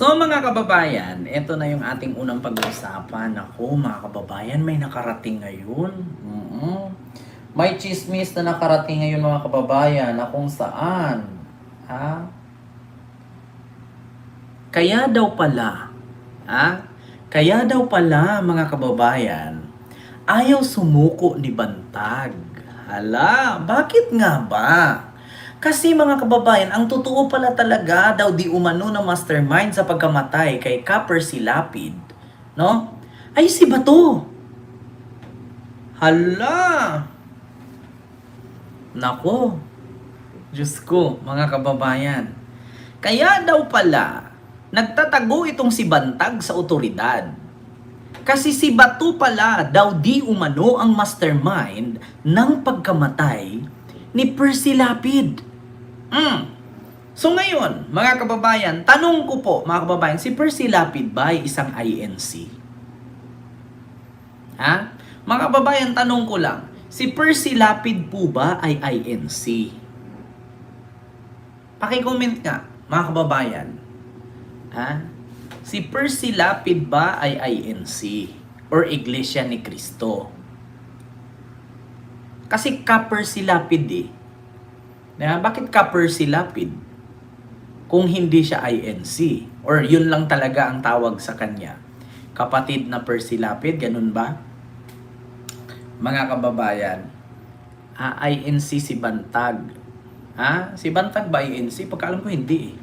So mga kababayan, ito na yung ating unang pag-uusapan. Ako mga kababayan, may nakarating ngayon. May chismis na nakarating ngayon mga kababayan na kung saan. Ha? Kaya daw pala, ha? Kaya daw pala mga kababayan, ayaw sumuko ni Bantag. Hala, bakit nga ba? Kasi mga kababayan, ang totoo pala talaga daw di umano na mastermind sa pagkamatay kay Copper Silapid, no? Ay si Bato. Hala! Nako, Diyos ko, mga kababayan. Kaya daw pala, nagtatago itong si Bantag sa otoridad. Kasi si Bato pala daw di umano ang mastermind ng pagkamatay ni Percy Lapid. So ngayon, mga kababayan, tanong ko po, mga kababayan, si Percy Lapid ba ay isang INC? Ha? Mga kababayan, tanong ko lang, si Percy Lapid po ba ay INC? Paki-comment nga, mga kababayan. Ha? Si Percy Lapid ba ay INC? Or Iglesia ni Cristo? Kasi Percy Lapid eh. Bakit Percy Lapid? Kung hindi siya INC. Or yun lang talaga ang tawag sa kanya. Kapatid na Percy Lapid, ganun ba? Mga kababayan, INC si Bantag. Si Bantag ba INC? Pagkaalam ko hindi eh.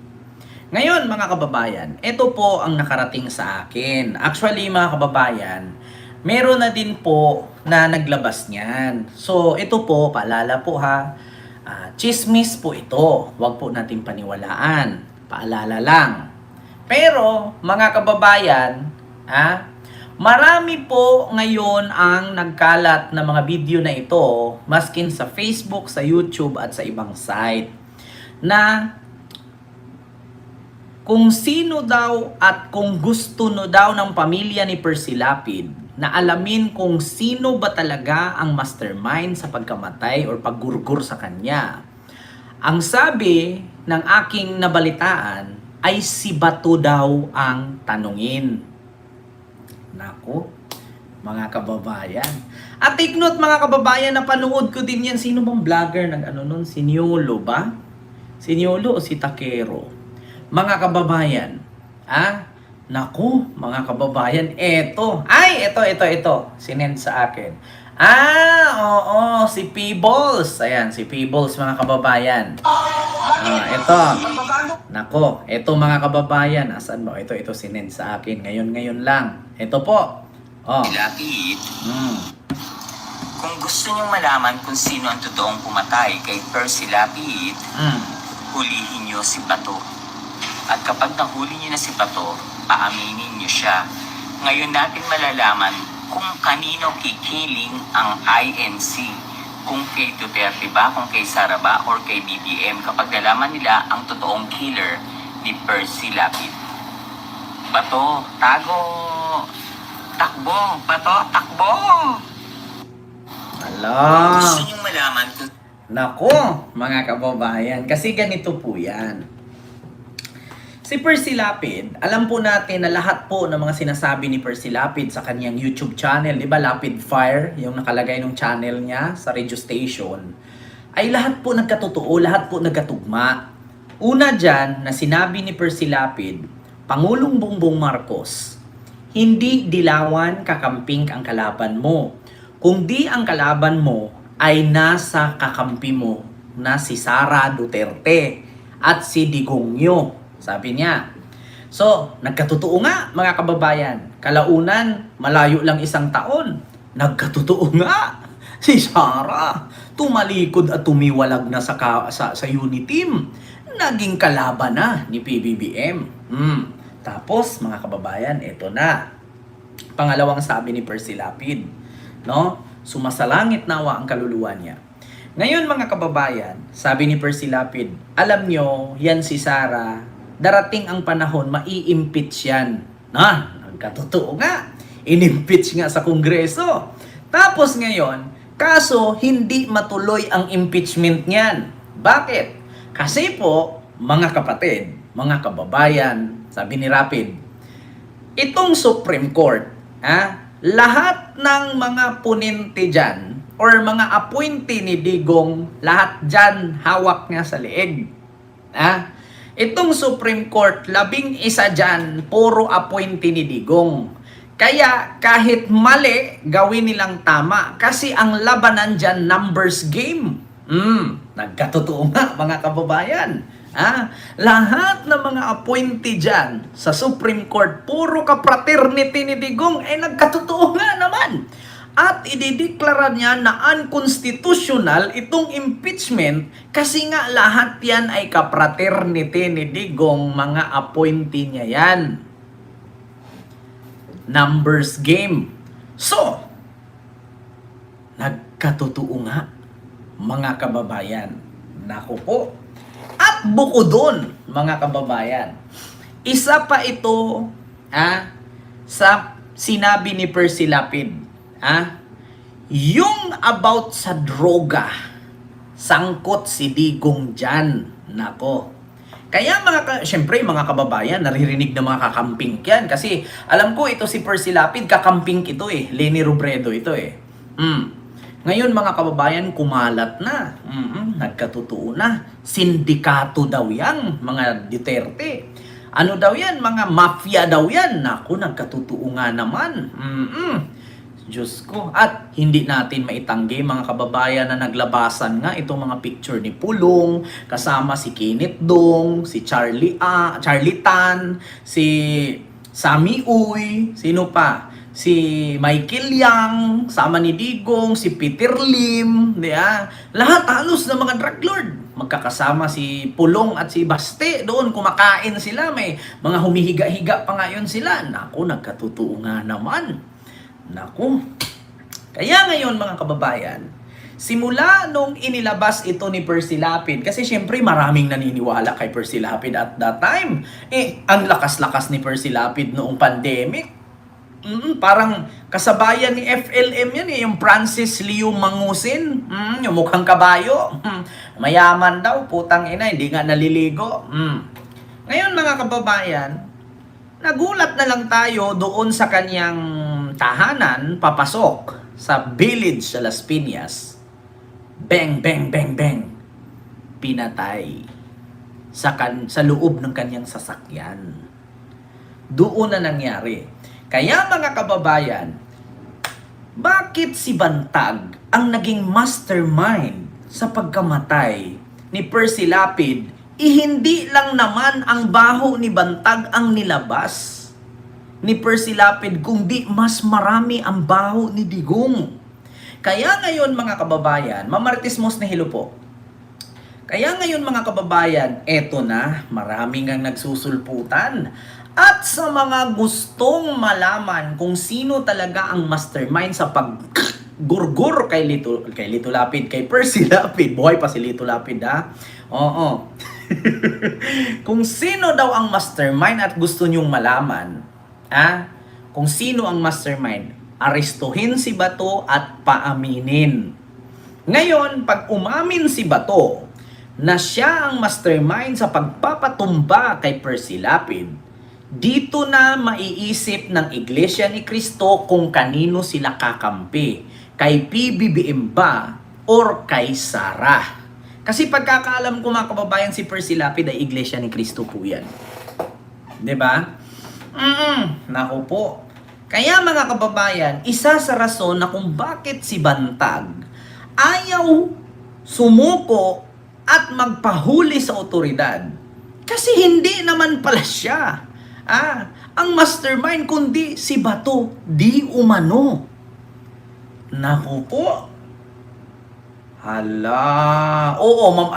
Ngayon mga kababayan, ito po ang nakarating sa akin. Actually mga kababayan, meron na din po na naglabas niyan. So ito po, paalala po ha, chismis po ito. Huwag po natin paniwalaan. Paalala lang. Pero mga kababayan, marami po ngayon ang nagkalat na mga video na ito, maskin sa Facebook, sa YouTube at sa ibang site, na kung sino daw at kung gusto no daw ng pamilya ni Percy Lapid na alamin kung sino ba talaga ang mastermind sa pagkamatay or paggurgur sa kanya. Ang sabi ng aking nabalitaan ay si Bato daw ang tanungin. Nako, mga kababayan. At take note mga kababayan, napanood ko din yan. Sino bang vlogger ng nun? Si Niolo ba? Si Niolo o si Takero? Mga kababayan, naku, mga kababayan, ito. Sinend sa akin. Oo, si Peebles. Ayan, si Peebles, mga kababayan. Ito. Nako, ito mga kababayan. Asan mo? Ito, sinend sa akin. Ngayon lang. Ito po. Lapid. Kung gusto niyong malaman kung sino ang totoong pumatay kay Percy Lapid, hulihin niyo si Bato. At kapag nahuli niyo na si Bato, paaminin niyo siya. Ngayon natin malalaman kung kanino kikiling ang INC. Kung kay Duterte ba, kung kay Sara ba, or kay BBM kapag nalaman nila ang totoong killer ni Percy Lapid. Bato, tago! Takbo! Bato, takbo! Ala! Gusto niyong malaman kung... Nako, mga kababayan, kasi ganito po yan. Si Percy Lapid, alam po natin na lahat po ng mga sinasabi ni Percy Lapid sa kanyang YouTube channel, di ba Lapid Fire, yung nakalagay ng channel niya sa radio station, ay lahat po nagkatotoo, lahat po nagkatugma. Una dyan na sinabi ni Percy Lapid, Pangulong Bongbong Marcos, hindi dilawan kakamping ang kalaban mo. Kung di ang kalaban mo ay nasa kakampi mo na si Sara Duterte at si Digongyo. Sabi niya. So, nagkatotoo nga mga kababayan. Kalaunan, malayo lang 1 taon. Nagkatotoo nga. Si Sara, tumalikod at tumiwalag na sa Uniteam. Naging kalaban na ni PBBM. Tapos, mga kababayan, ito na. Pangalawang sabi ni Percy Lapid. No? Sumasalangit nawa ang kaluluwa niya. Ngayon mga kababayan, sabi ni Percy Lapid, alam nyo, yan si Sara, darating ang panahon, mai-impeach yan. Nagkatotoo nga. In-impeach nga sa Kongreso. Tapos ngayon, kaso hindi matuloy ang impeachment niyan. Bakit? Kasi po, mga kapatid, mga kababayan, Sabi ni Rapid, itong Supreme Court, lahat ng mga punente dyan, or mga appointee ni Digong, lahat dyan hawak niya sa leeg. Itong Supreme Court, 11 dyan, puro appointee ni Digong. Kaya kahit mali, gawin nilang tama. Kasi ang labanan dyan, numbers game. Nagkatotoo nga mga kababayan. Lahat ng mga appointee dyan sa Supreme Court, puro ka-fraternity ni Digong, nagkatotoo nga naman. At idideklara niya na unconstitutional itong impeachment kasi nga lahat yan ay ka-fraternity ni Digong, mga appointee niya yan. Numbers game. So, nagkatotoo nga, mga kababayan. Naku po. At bukod doon, mga kababayan, isa pa ito sa sinabi ni Percy Lapid. Yung about sa droga, sangkot si Digong dyan. Nako. Kaya syempre mga kababayan, naririnig ng mga kakamping yan. Kasi alam ko ito si Percy Lapid, kakamping ito Leni Robredo ito Ngayon mga kababayan, kumalat na. Nagkatotoo na. Sindikato daw yan, mga Duterte. Ano daw yan? Mga mafia daw yan. Naku, nagkatotoo nga naman. Diyos ko. At hindi natin maitanggi mga kababayan na naglabasan nga itong mga picture ni Pulong, kasama si Kenneth Dong, si Charlie Tan, si Sammy Uy, sino pa? Si Michael Yang, sama ni Digong, si Peter Lim, lahat halos na mga drug lord. Magkakasama si Pulong at si Baste, doon kumakain sila, may mga humihiga-higa pa ngayon sila. Naku, nagkatotoo nga naman. Naku. Kaya ngayon mga kababayan, simula nung inilabas ito ni Percy Lapid, kasi syempre maraming naniniwala kay Percy Lapid at that time. Ang lakas-lakas ni Percy Lapid noong pandemic. Parang kasabayan ni FLM yan yung Francis Liu Mangusin. Yung mukhang kabayo. Mayaman daw, putang ina, hindi nga naliligo. Ngayon mga kababayan, nagulat na lang tayo doon sa kanyang tahanan, papasok sa village sa Las Piñas. Bang, bang, bang, bang. Pinatay sa loob ng kanyang sasakyan. Doon na nangyari. Kaya mga kababayan, bakit si Bantag ang naging mastermind sa pagkamatay ni Percy Lapid? Hindi lang naman ang baho ni Bantag ang nilabas ni Percy Lapid, kundi mas marami ang baho ni Digong. Kaya ngayon mga kababayan, Mamartismos na Hilo po. Kaya ngayon mga kababayan, eto na, maraming ang nagsusulputan. At sa mga gustong malaman kung sino talaga ang mastermind sa paggurgur kay Lito Lapid, kay Percy Lapid, buhay pa si Lito Lapid Oo. Kung sino daw ang mastermind at gusto nyong malaman, kung sino ang mastermind, arestuhin si Bato at paaminin. Ngayon, pag umamin si Bato na siya ang mastermind sa pagpapatumba kay Percy Lapid, dito na maiisip ng Iglesia ni Cristo kung kanino sila kakampi, kay PBBM ba or kay Sara. Kasi pagkakaalam ko mga kababayan, si Percy Lapid ay Iglesia ni Cristo po yan. 'Di ba? Naku po. Kaya mga kababayan, isa sa rason na kung bakit si Bantag ayaw sumuko at magpahuli sa otoridad. Kasi hindi naman pala siya ang mastermind, kundi si Bato di umano. Naku po. Hala. Oo, Ma'am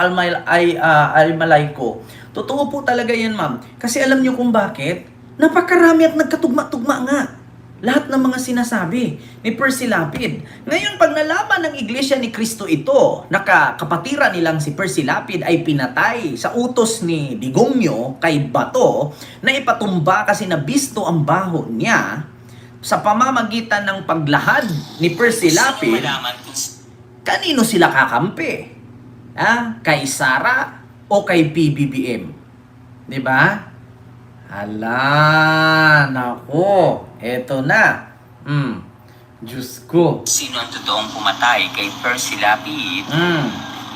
Almalay ko. Totoo po talaga yan, ma'am. Kasi alam niyo kung bakit? Napakarami at nagkatugma-tugma nga lahat ng mga sinasabi ni Percy Lapid. Ngayon, pag nalaman ng Iglesia ni Cristo ito, nakakapatira nilang si Percy Lapid ay pinatay sa utos ni Digongyo kay Bato na ipatumba kasi nabisto ang baho niya sa pamamagitan ng paglahad ni Percy Lapid. Kanino sila kakampi? Kay Sara o kay PBBM? 'Di ba? Ala, nako. Eto na. Diyos ko. Sino ang totoong pumatay kay Percy Lapid?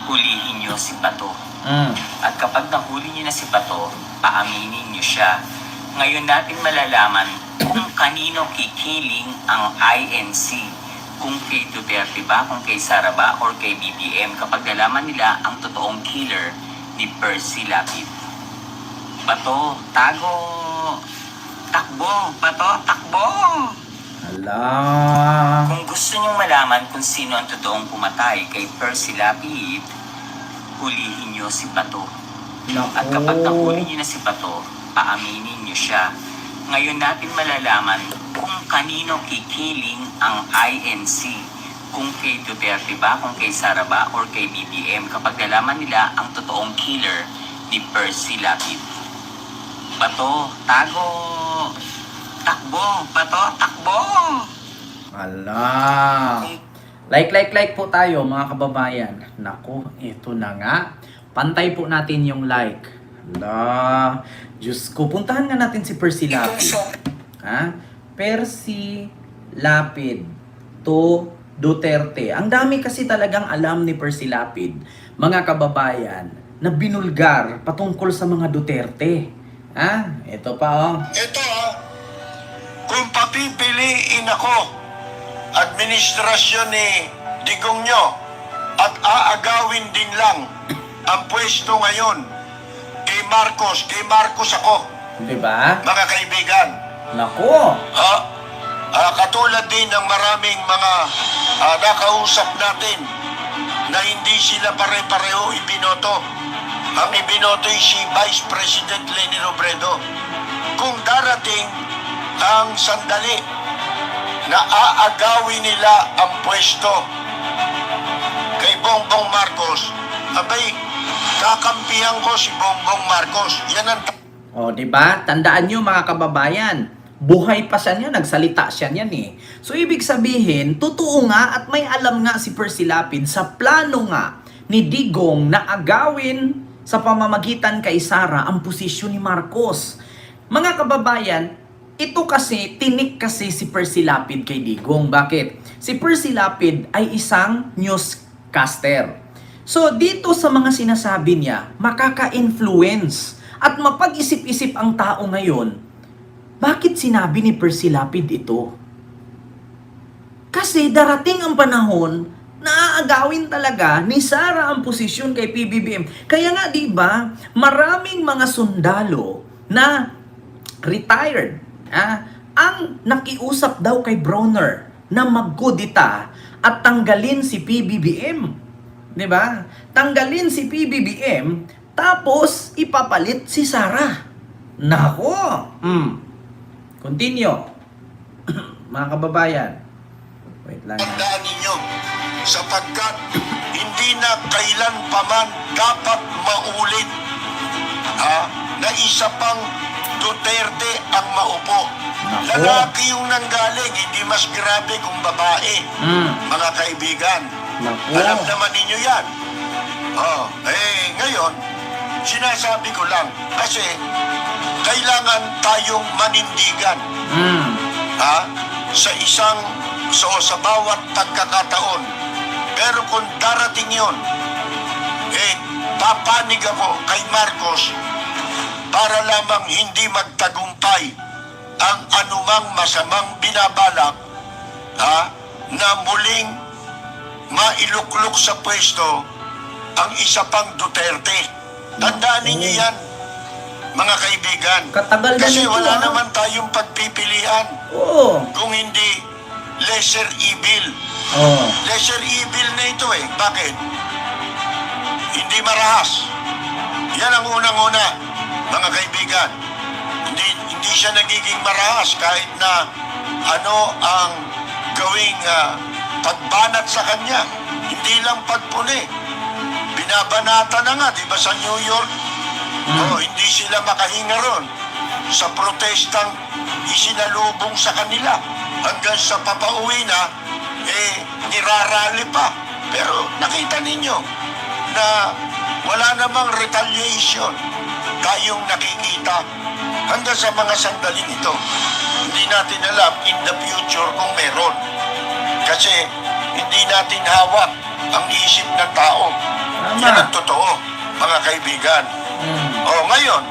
Hulihin niyo si Bato. At kapag nahuli niyo na si Bato, paaminin niyo siya. Ngayon natin malalaman kung kanino kikiling ang INC. Kung kay Duterte ba, kung kay Sara ba, or kay BBM kapag nalaman nila ang totoong killer ni Percy Lapid. Bato, tago! Takbo! Bato, takbo! Ala. Kung gusto niyong malaman kung sino ang totoong pumatay kay Percy Lapid, hulihin niyo si Bato. Nako. At kapag nahuli niyo na si Bato, paaminin niyo siya. Ngayon natin malalaman kung kanino kikiling ang INC. Kung kay Duterte ba, kung kay Sara ba, or kay BBM kapag nalaman nila ang totoong killer ni Percy Lapid. Bato, tago! Takbo! Bato, takbo! Ala. Like po tayo mga kababayan. Naku, ito na nga. Pantay po natin yung like. Ala. Diyos ko, puntahan nga natin si Percy Lapid. Ha? Percy Lapid to Duterte. Ang dami kasi talagang alam ni Percy Lapid, mga kababayan, na binulgar patungkol sa mga Duterte. Ha? Ito pa oh. Ito kung papipiliin ako, administrasyon ni Digong nyo, at aagawin din lang ang pwesto ngayon kay Marcos ako, Diba? mga kaibigan. Nako. Katulad din ng maraming mga nakausap natin na hindi sila pare-pareho ibinoto. Ang ibinoto ay si Vice President Leni Robredo. Kung darating ang sandali na aagawin nila ang pwesto kay Bongbong Marcos, abay, kakampihan ko si Bongbong Marcos. Yan ang O, di ba? Tandaan nyo mga kababayan, buhay pa siya niyan, nagsalita siya niyan eh. So, ibig sabihin, totoo nga at may alam nga si Percy Lapid sa plano nga ni Digong na agawin sa pamamagitan kay Sara ang posisyon ni Marcos. Mga kababayan, ito kasi, tinik kasi si Percy Lapid kay Digong. Bakit? Si Percy Lapid ay isang newscaster. So, dito sa mga sinasabi niya, makaka-influence at mapag-isip-isip ang tao ngayon. Bakit sinabi ni Percy Lapid ito? Kasi darating ang panahon na aagawin talaga ni Sara ang posisyon kay PBBM. Kaya nga, di ba, maraming mga sundalo na retired, ang nakiusap daw kay Bronner na magkudita at tanggalin si PBBM. Di ba? Tanggalin si PBBM tapos ipapalit si Sara. Nako. Continue. Mga kababayan. Wait lang. tandaan ninyo, sapagkat hindi na kailanpaman dapat maulit na isa pang Duterte ang maupo. Nako. Lalaki yung nanggaling, hindi mas grabe kung babae. Mga kaibigan, Nako. alam naman ninyo yan. Ngayon, sinasabi ko lang, kasi kailangan tayong manindigan. Sa bawat pagkakataon. Pero kung darating yun, papanig ako kay Marcos para lamang hindi magtagumpay ang anumang masamang binabalak na muling mailuklok sa pwesto ang isa pang Duterte. Tandaan ninyo yan, mga kaibigan. Katagal na Kasi nito, wala naman tayong pagpipilian Oo. kung hindi lesser evil. Lesser evil na ito Bakit? Hindi marahas. Yan ang unang-una, mga kaibigan. Hindi siya nagiging marahas kahit na ano ang gawing pagbanat sa kanya. Hindi lang pagpuni. Binabanata na nga, di ba, sa New York? Hindi sila makahinga ron sa protestang isinalubong sa kanila. Hanggang sa papauwi na, nirarally pa. Pero nakita ninyo na wala namang retaliation tayong nakikita hanggang sa mga sandaling ito. Hindi natin alam in the future kung meron. Kasi hindi natin hawak ang isip ng tao. Tama. Yan ang totoo, mga kaibigan. Ngayon,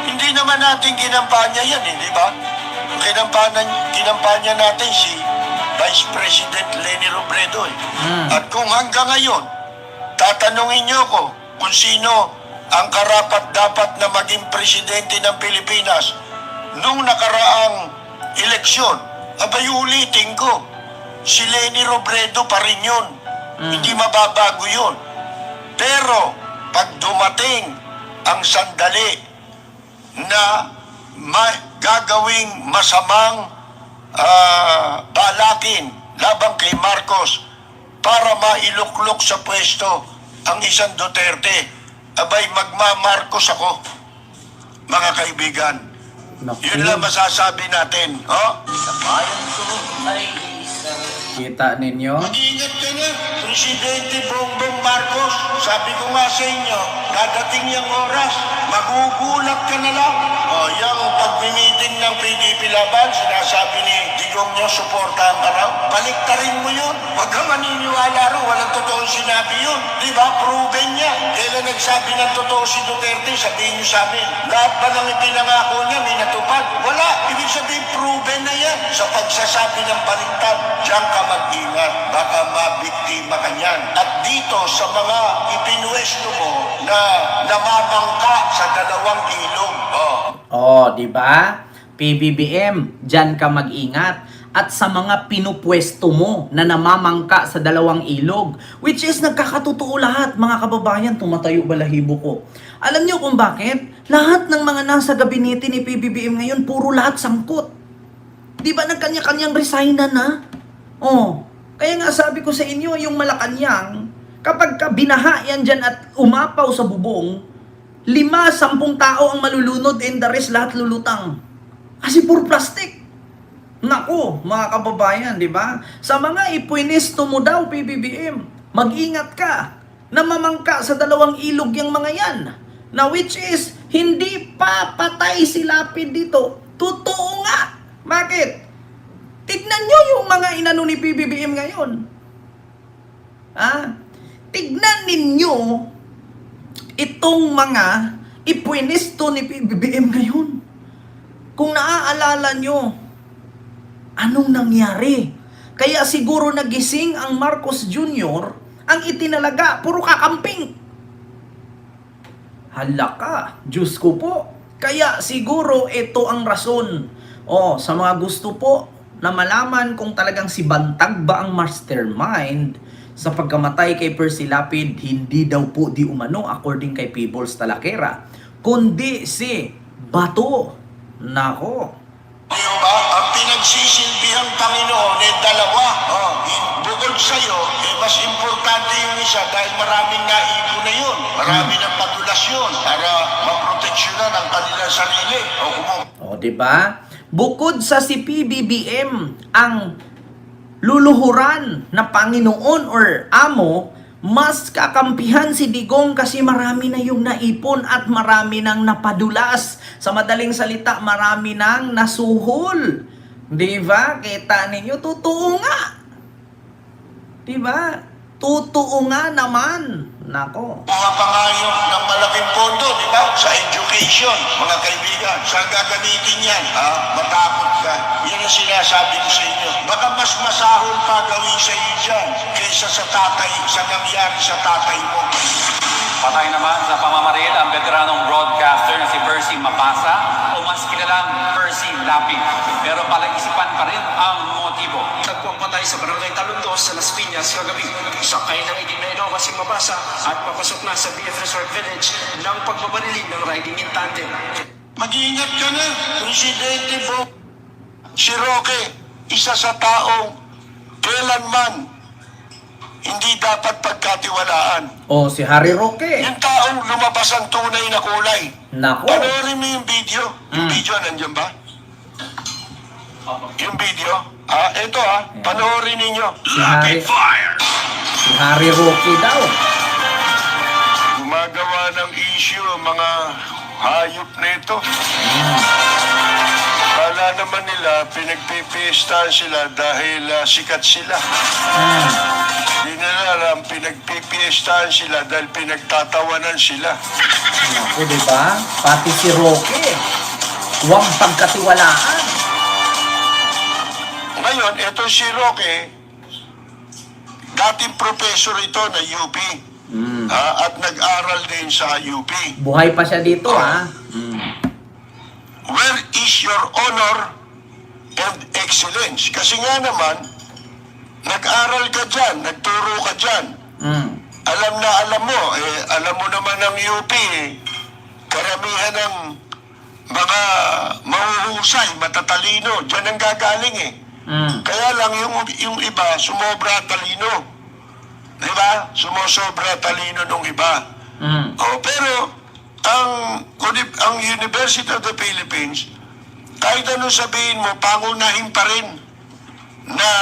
hindi naman natin kinampanya yan, di ba? Kinampanya natin si Vice President Leni Robredo. At kung hanggang ngayon, tatanungin niyo ko kung sino ang karapat-dapat na maging presidente ng Pilipinas nung nakaraang eleksyon, abay ulitin ko, si Leni Robredo pa rin yun. Hindi mababago yun. Pero, pag dumating ang sandali na gagawing masamang balakin labang kay Marcos para mailuklok sa pwesto ang isang Duterte, abay magma-Marcos ako, mga kaibigan. Naku. Yun lang masasabi natin. Kita ninyo? Mag-ingat ka na, Presidente Bongbong Marcos. Sabi ko nga sa inyo, dadating yung oras, magugulat ka na lang. Yung pag-meeting ng PDP Laban, sinasabi ni Digong niyo, suportahan ka raw. Baliktarin mo yun. Huwag ka maniniwala raw, walang totoong sinabi yun. Di ba? Proven niya. Kailan nagsabi ng totoo si Duterte, sabihin niyo sa amin. Lahat ba nang ipinangako niya, may natupad? Wala. Ibig sabihin, proven na yan. Sa pagsasabi ng baliktad, diyan ka mag-ingat. Baka mabiktima ka niyan. At dito sa mga ipinwesto mo na namamangka sa dalawang ilog. Di ba? PBBM, diyan ka mag-ingat. At sa mga pinupwesto mo na namamangka sa dalawang ilog, which is nagkakatotoo lahat, mga kababayan, tumatayo balahibo ko. Alam niyo kung bakit? Lahat ng mga nasa gabinete ni PBBM ngayon, puro lahat sangkot. Di ba nagkanya-kanyang resignan na? Kaya nga sabi ko sa inyo, yung Malacanang, kapag ka binaha yan dyan at umapaw sa bubong, 5-10 tao ang malulunod and the rest lahat lulutang. Kasi puro plastic. Nako, mga kababayan, di ba? Sa mga ipwinisto mo daw, PBBM, mag-ingat ka. Namamangka sa dalawang ilog yung mga yan. Na which is, hindi pa patay si Lapid dito. Totoo nga. Bakit? Tignan nyo yung mga inano ni PBBM ngayon. Tignan ninyo itong mga ipwinisto ni PBBM ngayon. Kung naaalala nyo, anong nangyari? Kaya siguro nagising ang Marcos Jr., ang itinalaga, puro kakamping. Hala ka, Diyos ko po. Kaya siguro ito ang rason. Sa mga gusto po na malaman kung talagang si Bantag ba ang mastermind sa pagkamatay kay Percy Lapid, hindi daw po di umano according kay Peoples Talaquera, kundi si Bato. Nako. Diba? Ang pinagsisilbihang Panginoon ay dalawa. Bukod sa'yo, mas importante yung isa dahil maraming naipo na yun. Marami ng populasyon para maproteksyonan ang kanilang sarili. Diba? Bukod sa si PBBM ang luluhuran na Panginoon or amo, mas kakampihan si Digong kasi marami na yung naipon at marami nang napadulas. Sa madaling salita, marami nang nasuhol. Diba? Kita ninyo, totoo nga. Diba? Totoo nga naman. Nako. Mga pangayon ng malaking pondo, di ba? Sa education, mga kaibigan. Saan gagamitin yan? Matakot ka. Yan ang sinasabi ko sa inyo. Baka mas masahol pa gawin sa iyo dyan kaysa sa nangyari sa tatay mo. Patay naman sa pamamaril ang veteranong broadcaster na si Percy Mapasa o mas kilalang Percy Lapid. Pero palaisipan pa rin ang motibo. Nagpuang patay sa barangay Talundos sa Las Piñas kagabi. Sakay ng itim na Innova si Mapasa at papasok na sa BF Resort Village ng pagbabariling ng riding in tandem. Mag-iingat ka na, Presidente Bo. Si Roque, isa sa taong kailanman hindi dapat pagkatiwalaan. Si Harry Roque. Yung taong lumabas ang tunay na kulay. Nako. Panoorin mo yung video. Yung video, nandiyan ba? Yung video. Ito panoorin ninyo. Si Harry Roque daw. Gumagawa ng issue mga Hayop na ito. Kala naman nila, pinagpipiestahan sila dahil sikat sila. Hindi nila alam, pinagpipiestahan sila dahil pinagtatawanan sila. Naku, di ba? Pati si Roque. Huwag pagkatiwalaan. Ngayon, ito si Roque, dating professor ito na UP. At nag-aral din sa UP. Buhay pa siya dito, ha? Where is your honor and excellence? Kasi nga naman, nag-aral ka dyan, nagturo ka dyan. Alam na alam mo, alam mo naman ng UP, karamihan ng mga mahuhusay, matatalino, dyan ang gagaling Kaya lang yung iba, sumobra talino. Di ba? Sumosobra talino nung iba. Pero, ang University of the Philippines, kahit ano sabihin mo, pangunahin pa rin na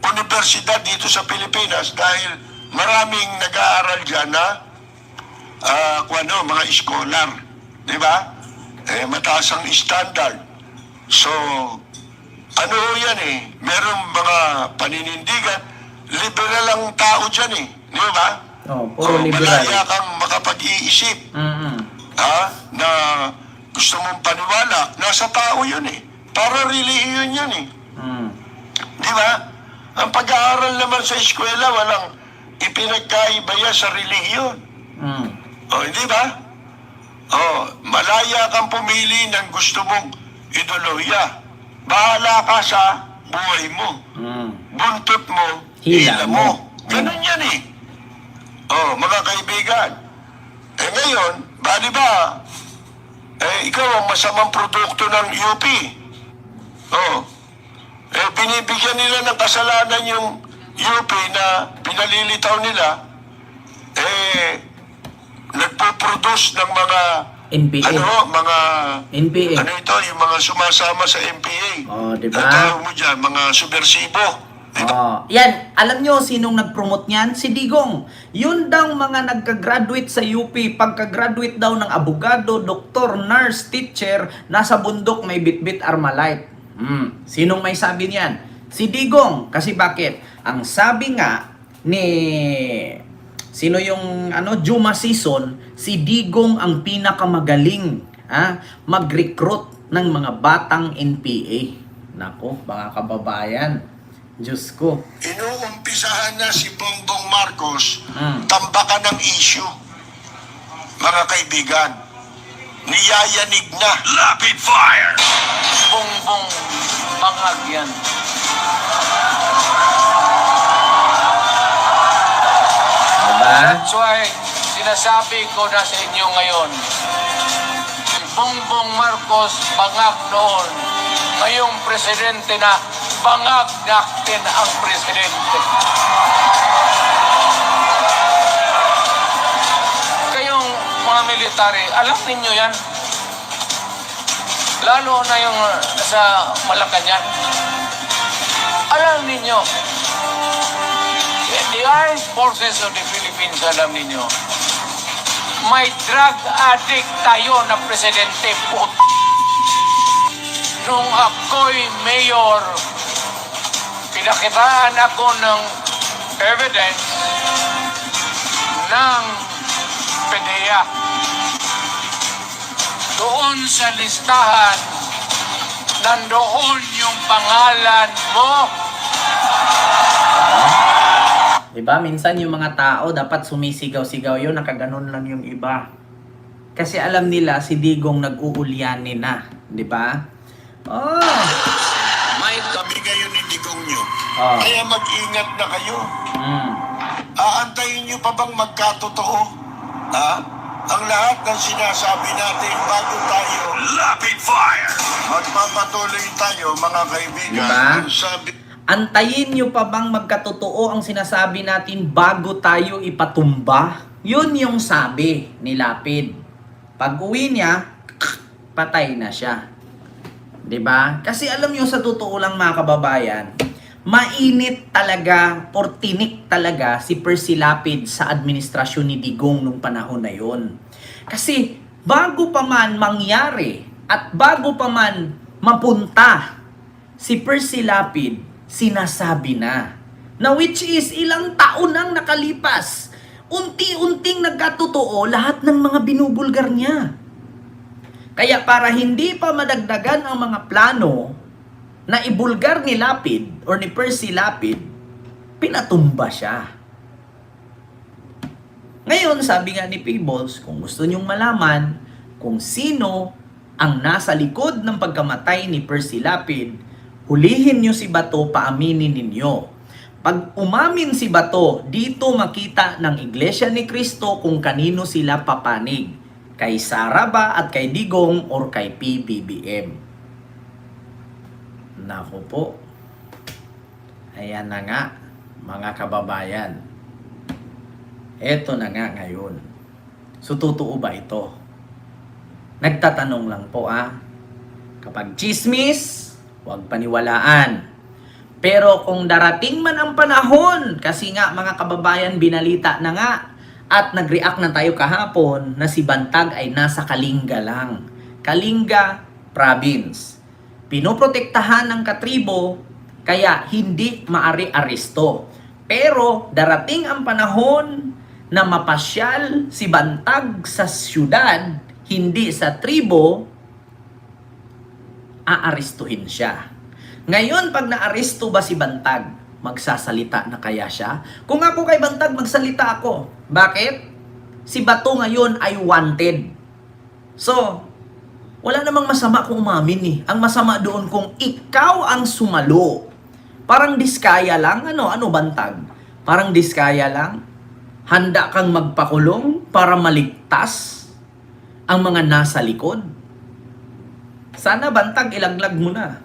universidad dito sa Pilipinas dahil maraming nag-aaral dyan na mga scholar. Di ba? Mataas ang standard. So, ano yan merong mga paninindigan, liberal ang tao dyan di ba? Puro liberal. Malaya kang makapag-iisip. Na gusto mong paniwala, nasa tao yun Para relihiyon yan Di ba? Ang pag-aaral naman sa eskwela, walang ipinagkaibaya sa relihiyon. Hindi ba? Malaya kang pumili ng gusto mong ideolohiya. Bahala ka sa buhay mo. Buntot mo, hila mo. Ganun yan mga kaibigan. Ngayon, di ba, ikaw ang masamang produkto ng UP. Binibigyan nila ng kasalanan yung UP na pinalilitaw nila, nagpo-produce ng mga NPA. mga NPA. yung mga sumasama sa NPA. Diba? Ang tawag mo dyan, mga subversibo. Yan, alam nyo sinong nag-promote niyan? Si Digong. Yun daw mga nagka-graduate sa UP, pagka-graduate daw ng abogado, doktor, nurse, teacher, nasa bundok may bitbit Armalite. Sinong may sabi niyan? Si Digong. Kasi bakit? Ang sabi nga ni sino yung Juma Season, si Digong ang pinakamagaling mag-recruit ng mga batang NPA. Nako, mga kababayan. Diyos ko. Inuumpisahan na si Bongbong Marcos tambakan ng issue. Mga kaibigan, niyayanig na. Rapid fire! Bongbong bangag yan. Diba? That's why sinasabi ko na sa inyo ngayon, si Bongbong Marcos bangag noon, ngayong presidente na bangag natin ang presidente. Kayong mga military, alam ninyo yan. Lalo na yung sa Malacanang. Alam ninyo, the Armed Forces of the Philippines, alam ninyo, may drug addict tayo na presidente po. Nung ako'y mayor, pinakitaan ako ng evidence ng PDEA. Doon sa listahan, nandoon yung pangalan mo. Diba? Minsan yung mga tao dapat sumisigaw-sigaw yun, nakaganon lang yung iba. Kasi alam nila si Digong nag-uulyanin na. Diba? May kami ngayon ni Digong nyo. Kaya mag-ingat na kayo. Aantayin nyo pa bang magkatotoo? Ang lahat ng sinasabi natin bago tayo rapid fire. Magpapatuloy tayo, mga kaibigan. Diba? Sabi Antayin nyo pa bang magkatotoo ang sinasabi natin bago tayo ipatumba? Yun yung sabi ni Lapid. Pag uwi niya, patay na siya. 'Di ba? Kasi alam nyo sa totoo lang mga kababayan, mainit talaga or tinik talaga si Percy Lapid sa administrasyon ni Digong nung panahon na yon. Kasi bago pa man mangyari at bago pa man mapunta si Percy Lapid, sinasabi na which is ilang taon nang nakalipas, unti-unting nagkatotoo lahat ng mga binubulgar niya. Kaya para hindi pa madagdagan ang mga plano na ibulgar ni Lapid or ni Percy Lapid, pinatumba siya. Ngayon, sabi nga ni Peebles, kung gusto nyong malaman kung sino ang nasa likod ng pagkamatay ni Percy Lapid, hulihin nyo si Bato, paaminin ninyo. Pag umamin si Bato, dito makita ng Iglesia ni Cristo kung kanino sila papanig. Kay Sara ba at kay Digong or kay PBBM? Naku po. Ayan na nga, mga kababayan. Eto na nga ngayon. So, totoo ba ito? Nagtatanong lang po Kapag chismis, huwag paniwalaan. Pero kung darating man ang panahon, kasi nga mga kababayan, binalita na nga, at nag-react na tayo kahapon na si Bantag ay nasa Kalinga lang. Kalinga Province. Pinoprotektahan ng katribo, kaya hindi maari-aresto. Pero darating ang panahon na mapasyal si Bantag sa syudad, hindi sa tribo, aarestuhin siya. Ngayon, pag naaresto ba si Bantag, magsasalita na kaya siya? Kung ako kay Bantag, magsalita ako. Bakit? Si Bato ngayon ay wanted. So, wala namang masama kung umamin Ang masama doon kung ikaw ang sumalo. Parang diskaya lang. Ano Bantag? Parang diskaya lang. Handa kang magpakulong para maligtas ang mga nasa likod. Sana Bantag, ilaglag mo na.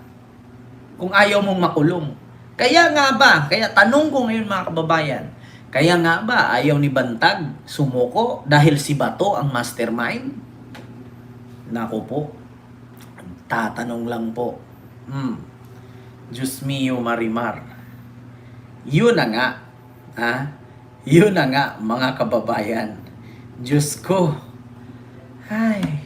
Kung ayaw mong makulong. Kaya nga ba, kaya tanong ko ngayon mga kababayan, kaya nga ba ayaw ni Bantag sumuko dahil si Bato ang mastermind? Naku po, tatanong lang po. Diyos mio Marimar. Yun na nga, Yun na nga mga kababayan. Diyos ko. Ay,